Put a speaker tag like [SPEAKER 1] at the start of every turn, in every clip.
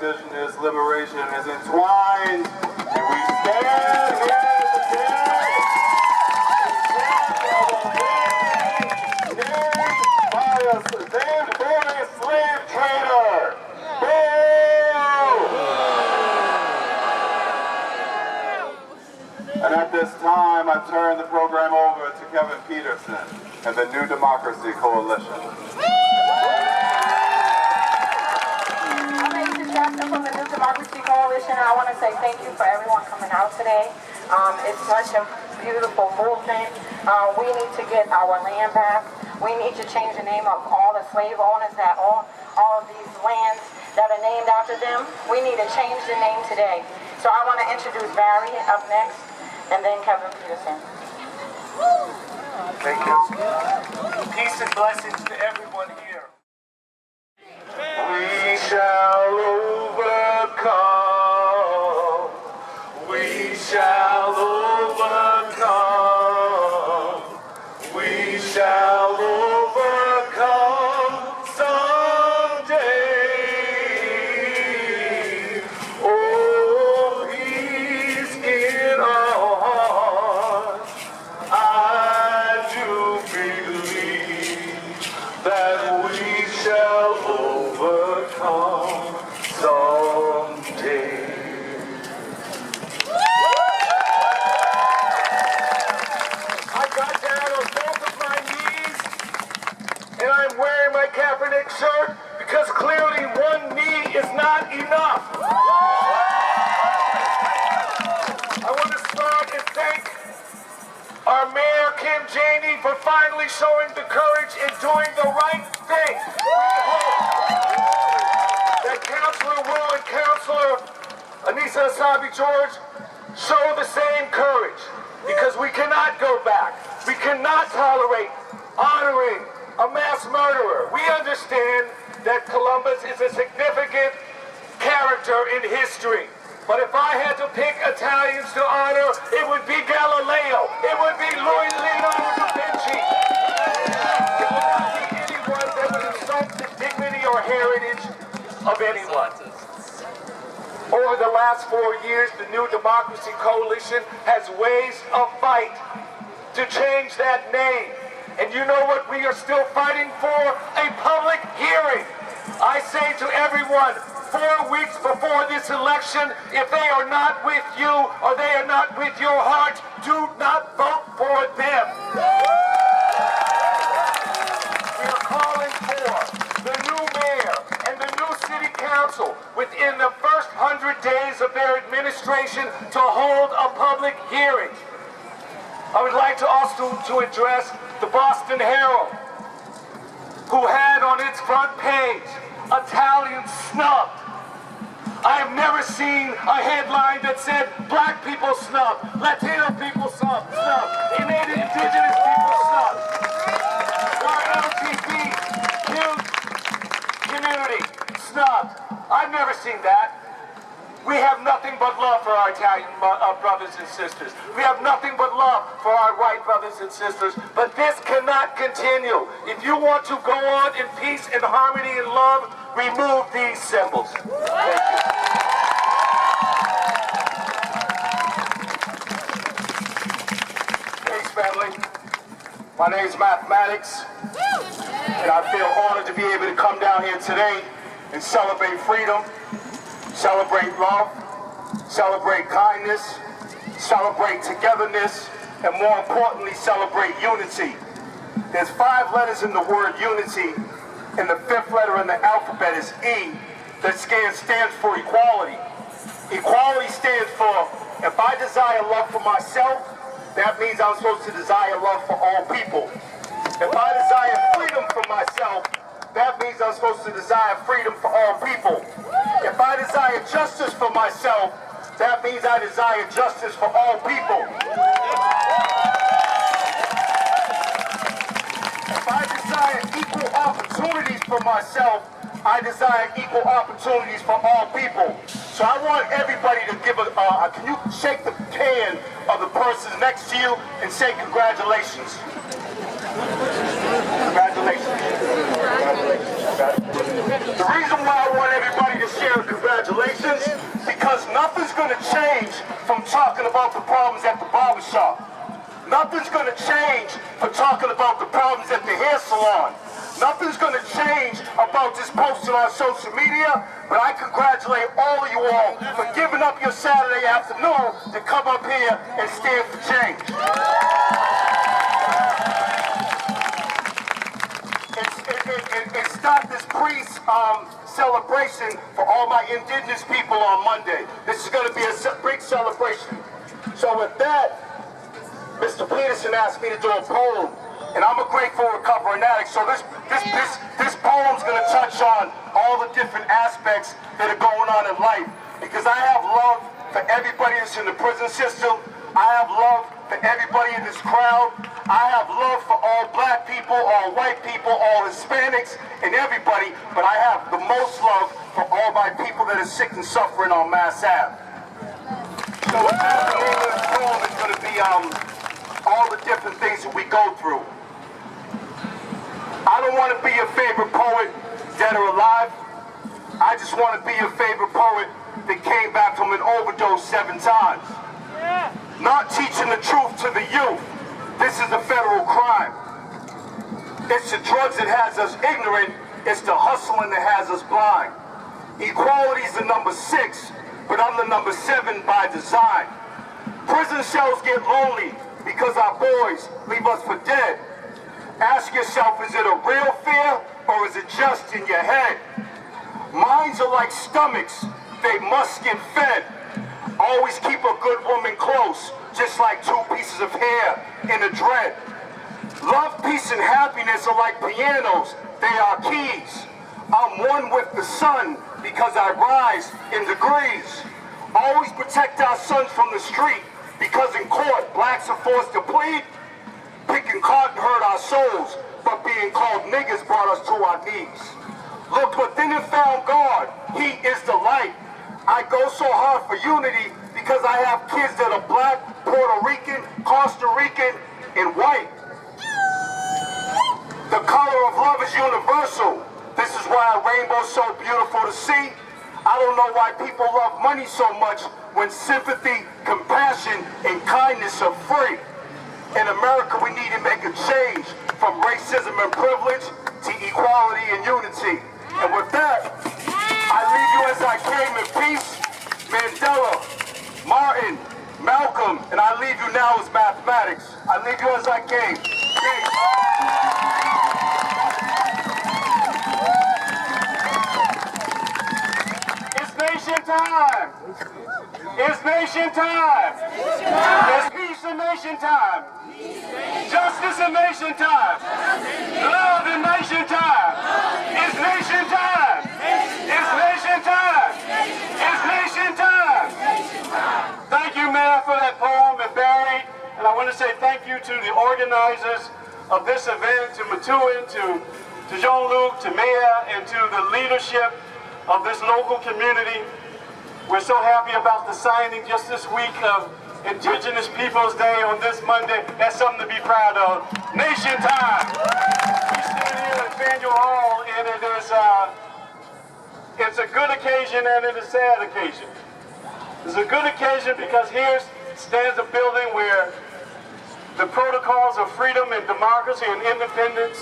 [SPEAKER 1] Indigenous liberation is entwined, and we stand here today named by a slave trader. And at this time, I turn the program over to Kevin Peterson and the New Democracy Coalition.
[SPEAKER 2] From the New Democracy Coalition, I want to say thank you for everyone coming out today. It's such a beautiful movement. We need to get our land back. We need to change the name of all the slave owners that own all of these lands that are named after them. We need to change the name today. So I want to introduce Barry up next, and then Kevin Peterson.
[SPEAKER 3] Thank you. Peace and blessings to everyone here.
[SPEAKER 1] We shall overcome. We shall overcome. We shall overcome someday. Oh, peace in our hearts. I do believe that we shall overcome someday.
[SPEAKER 3] I got down on both of my knees, and I'm wearing my Kaepernick shirt because clearly one knee is not enough. I want to start and thank our Mayor, Kim Janey, for finally showing the courage and doing the right thing. We hope that Councilor Wu and Councilor Anissa Asabi-George show the same courage, because we cannot go back. We cannot tolerate honoring a mass murderer. We understand that Columbus is a significant character in history. But if I had to pick Italians to honor, it would be Galileo. It would be Leonardo da Vinci. It would not be anyone that would insult the dignity or heritage of anyone. Over the last 4 years, the New Democracy Coalition has waged a fight to change that name. And you know what we are still fighting for? A public hearing. I say to everyone, 4 weeks before this election, if they are not with you or they are not with your heart, do not vote for them. We are calling for the new mayor and the new city council within the first 100 days of their administration to hold a public hearing. I would like to also address the Boston Herald, who had on its front page, Italian snubbed. I have never seen a headline that said black people snubbed, Latino people snubbed, Indigenous people snubbed, our LGBT community snubbed. I've never seen that. We have nothing but love for our Italian brothers and sisters. We have nothing but love for our white brothers and sisters. But this cannot continue. If you want to go on in peace and harmony and love, remove these symbols. Thank you.
[SPEAKER 4] Thanks, family. My name is Mathematics, and I feel honored to be able to come down here today and celebrate freedom, celebrate love, celebrate kindness, celebrate togetherness, and more importantly, celebrate unity. There's 5 letters in the word unity, and the 5th letter in the alphabet is E, that stands for equality. Equality stands for, if I desire love for myself, that means I'm supposed to desire love for all people. If I desire freedom for myself, that means I'm supposed to desire freedom for all people. If I desire justice for myself, that means I desire justice for all people. If I desire equal opportunities for myself, I desire equal opportunities for all people. So I want everybody to give can you shake the hand of the person next to you and say congratulations? Congratulations. The reason why I want everybody to share congratulations congratulations, because nothing's going to change from talking about the problems at the barbershop. Nothing's going to change for talking about the problems at the hair salon. Nothing's going to change about just posting on social media, but I congratulate all of you all for giving up your Saturday afternoon to come up here and stand for change. It's not this celebration for all my Indigenous people on Monday. This is going to be a big celebration. So with that, Mr. Peterson asked me to do a poem, and I'm a grateful recovering addict. So this poem's going to touch on all the different aspects that are going on in life, because I have love for everybody that's in the prison system. I have love for everybody in this crowd. I have love for all black people, all white people, all Hispanics, and everybody, but I have the most love for all my people that are sick and suffering on Mass Ave. So the name of this poem is going to be all the different things that we go through. I don't want to be your favorite poet, dead or alive. I just want to be your favorite poet that came back from an overdose 7 times. Not teaching the truth to the youth. This is a federal crime. It's the drugs that has us ignorant. It's the hustling that has us blind. Equality is the number 6, but I'm the number 7 by design. Prison cells get lonely because our boys leave us for dead. Ask yourself, is it a real fear or is it just in your head? Minds are like stomachs. They must get fed. Always keep a good woman close, just like 2 pieces of hair in a dread. Love, peace, and happiness are like pianos. They are keys. I'm one with the sun because I rise in degrees. Always protect our sons from the street, because in court, blacks are forced to plead. Picking cotton hurt our souls, but being called niggas brought us to our knees. Looked within and found God. He is the light. I go so hard for unity because I have kids that are black, Puerto Rican, Costa Rican, and white. The color of love is universal. This is why a rainbow's so beautiful to see. I don't know why people love money so much when sympathy, compassion, and kindness are free. In America, we need to make a change from racism and privilege to equality and unity. And with that, I leave you as I came in peace. Mandela, Martin, Malcolm, and I leave you now as mathematics. I leave you as I came. Peace. It's nation time. It's nation time. It's peace and nation time. Justice and nation time. Love and nation time. It's nation time. It's nation time. It's nation time. Thank you, Mayor, for that poem, and Barry. And I want to say thank you to the organizers of this event, to Matuin, to Jean-Luc, to Mayor, and to the leadership of this local community. We're so happy about the signing just this week of Indigenous Peoples Day on this Monday. That's something to be proud of. Nation time. We stand here at Faneuil Hall, and it's a good occasion and it's a sad occasion. It's a good occasion because here stands a building where the protocols of freedom and democracy and independence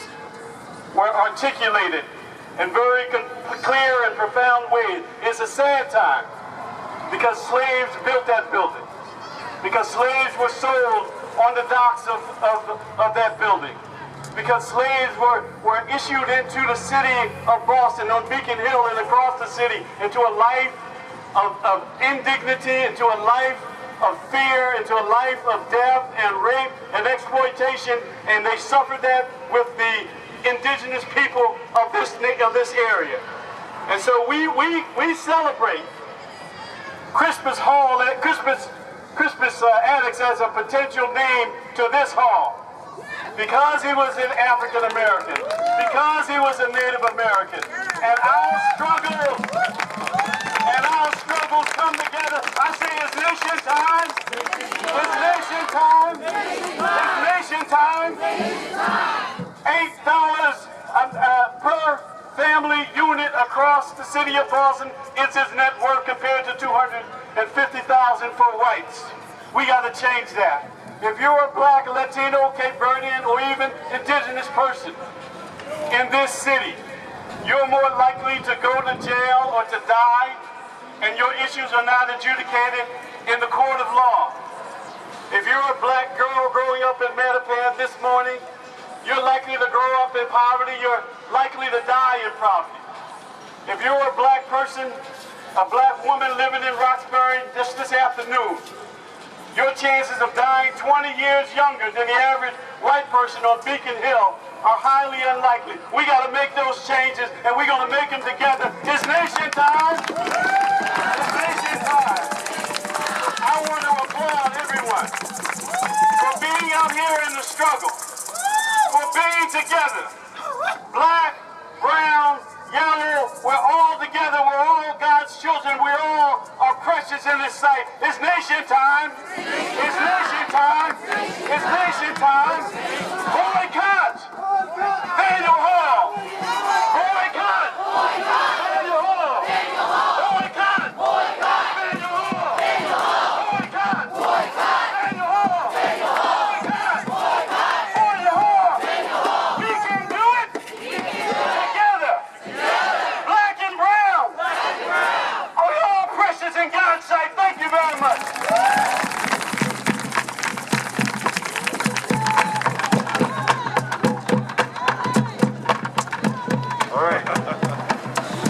[SPEAKER 4] were articulated in very clear and profound ways. It's a sad time because slaves built that building, because slaves were sold on the docks of that building, because slaves were issued into the city of Boston, on Beacon Hill and across the city, into a life of indignity, into a life of fear, into a life of death and rape and exploitation, and they suffered that with the indigenous people of this area. And so we celebrate Crispus Hall, Crispus Attucks as a potential name to this hall, because he was an African American, because he was a Native American, and our struggles come together. I say it's nation time. It's nation time. It's nation time. $8 per family unit a
[SPEAKER 5] across the city of Boston is his net worth compared to $250,000 for whites. We got to change that. If you're a black, Latino, Cape Verdean, or even indigenous person in this city, you're more likely to go to jail or to die, and your issues are not adjudicated in the court of law. If you're a black girl growing up in Mattapan this morning, you're likely to grow up in poverty, you're likely to die in poverty. If you're a black person, a black woman living in Roxbury this afternoon, your chances of dying 20 years younger than the average white person on Beacon Hill are highly unlikely. We got to make those changes, and we're going to make them together. It's nation time. It's nation time. I want to applaud everyone for being out here in the struggle, for being together. Black, brown, yellow, we're all together. We're all God's children. We all are precious in this sight. It's nation time. It's nation time. It's nation time. Boycott! Faneuil Hall! Boycott! Faneuil Hall! Boycott! Faneuil Hall! Boycott! Faneuil Hall! Boycott! Faneuil Hall! We can do it together. Black and brown. Are we all precious in God's sight? Thank you very much.
[SPEAKER 1] All right.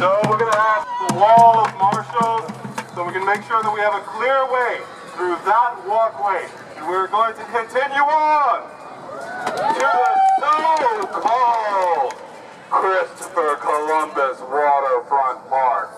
[SPEAKER 1] So we're going to ask the wall of marshals so we can make sure that we have a clear way through that walkway. And we're going to continue on to the so-called Christopher Columbus Waterfront Park.